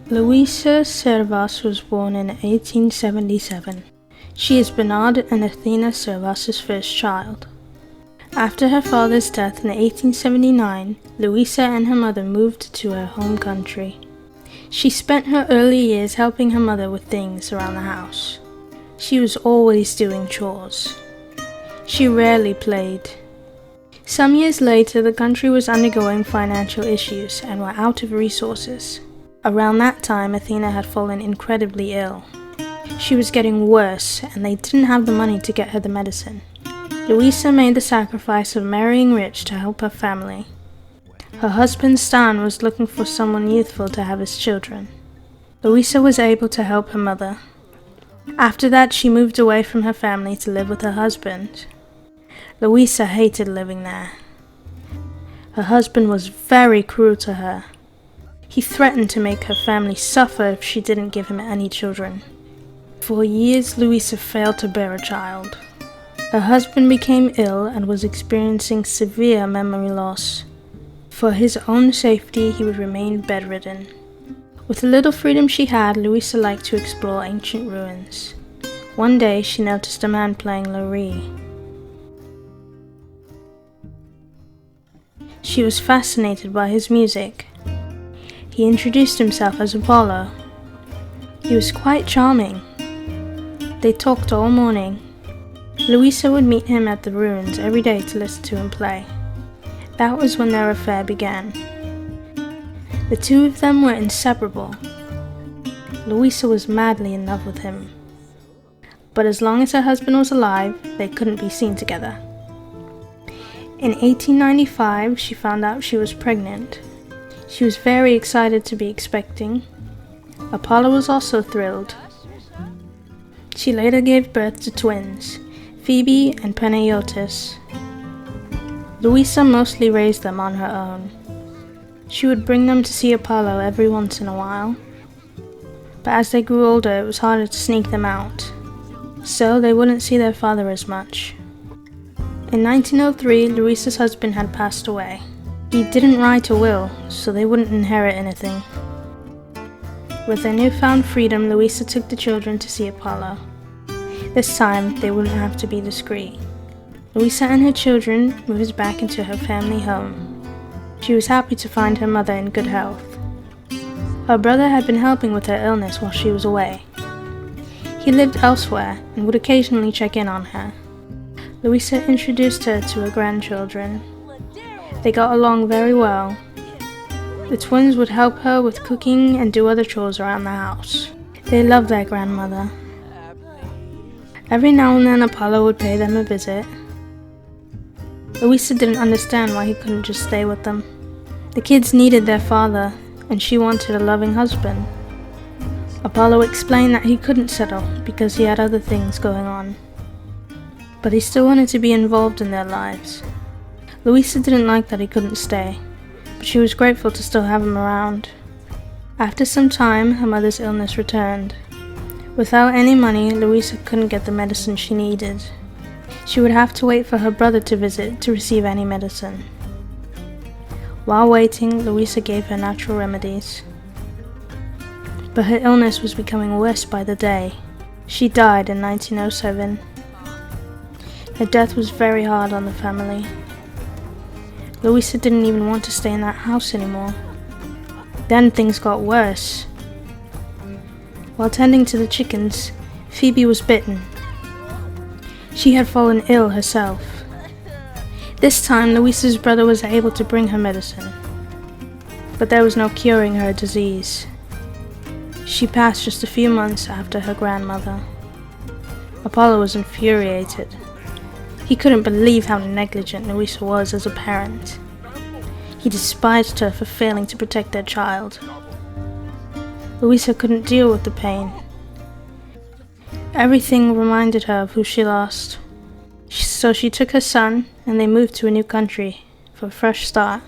Louisa Zervas was born in 1877. She is Bernard and Athena Zervas' first child. After her father's death in 1879, Louisa and her mother moved to her home country. She spent her early years helping her mother with things around the house. She was always doing chores. She rarely played. Some years later, the country was undergoing financial issues and were out of resources. Around that time, Athena had fallen incredibly ill. She was getting worse, and they didn't have the money to get her the medicine. Louisa made the sacrifice of marrying rich to help her family. Her husband Stan was looking for someone youthful to have his children. Louisa was able to help her mother. After that, she moved away from her family to live with her husband. Louisa hated living there. Her husband was very cruel to her. He threatened to make her family suffer if she didn't give him any children. For years, Louisa failed to bear a child. Her husband became ill and was experiencing severe memory loss. For his own safety, he would remain bedridden. With the little freedom she had, Louisa liked to explore ancient ruins. One day, she noticed a man playing lorry. She was fascinated by his music. He introduced himself as Apollo. He was quite charming. They talked all morning. Louisa would meet him at the ruins every day to listen to him play. That was when their affair began. The two of them were inseparable. Louisa was madly in love with him. But as long as her husband was alive, they couldn't be seen together. In 1895, she found out she was pregnant. She was very excited to be expecting. Apollo was also thrilled. She later gave birth to twins, Phoebe and Panagiotis. Louisa mostly raised them on her own. She would bring them to see Apollo every once in a while. But as they grew older, it was harder to sneak them out, so they wouldn't see their father as much. In 1903, Louisa's husband had passed away. He didn't write a will, so they wouldn't inherit anything. With their newfound freedom, Louisa took the children to see Apollo. This time, they wouldn't have to be discreet. Louisa and her children moved back into her family home. She was happy to find her mother in good health. Her brother had been helping with her illness while she was away. He lived elsewhere and would occasionally check in on her. Louisa introduced her to her grandchildren. They got along very well. The twins would help her with cooking and do other chores around the house. They loved their grandmother. Every now and then Apollo would pay them a visit. Louisa didn't understand why he couldn't just stay with them. The kids needed their father, and she wanted a loving husband. Apollo explained that he couldn't settle because he had other things going on. But he still wanted to be involved in their lives. Louisa didn't like that he couldn't stay, but she was grateful to still have him around. After some time, her mother's illness returned. Without any money, Louisa couldn't get the medicine she needed. She would have to wait for her brother to visit to receive any medicine. While waiting, Louisa gave her natural remedies. But her illness was becoming worse by the day. She died in 1907. Her death was very hard on the family. Louisa didn't even want to stay in that house anymore. Then things got worse. While tending to the chickens, Phoebe was bitten. She had fallen ill herself. This time, Louisa's brother was able to bring her medicine. But there was no curing her disease. She passed just a few months after her grandmother. Apollo was infuriated. He couldn't believe how negligent Louisa was as a parent. He despised her for failing to protect their child. Louisa couldn't deal with the pain. Everything reminded her of who she lost. So she took her son and they moved to a new country for a fresh start.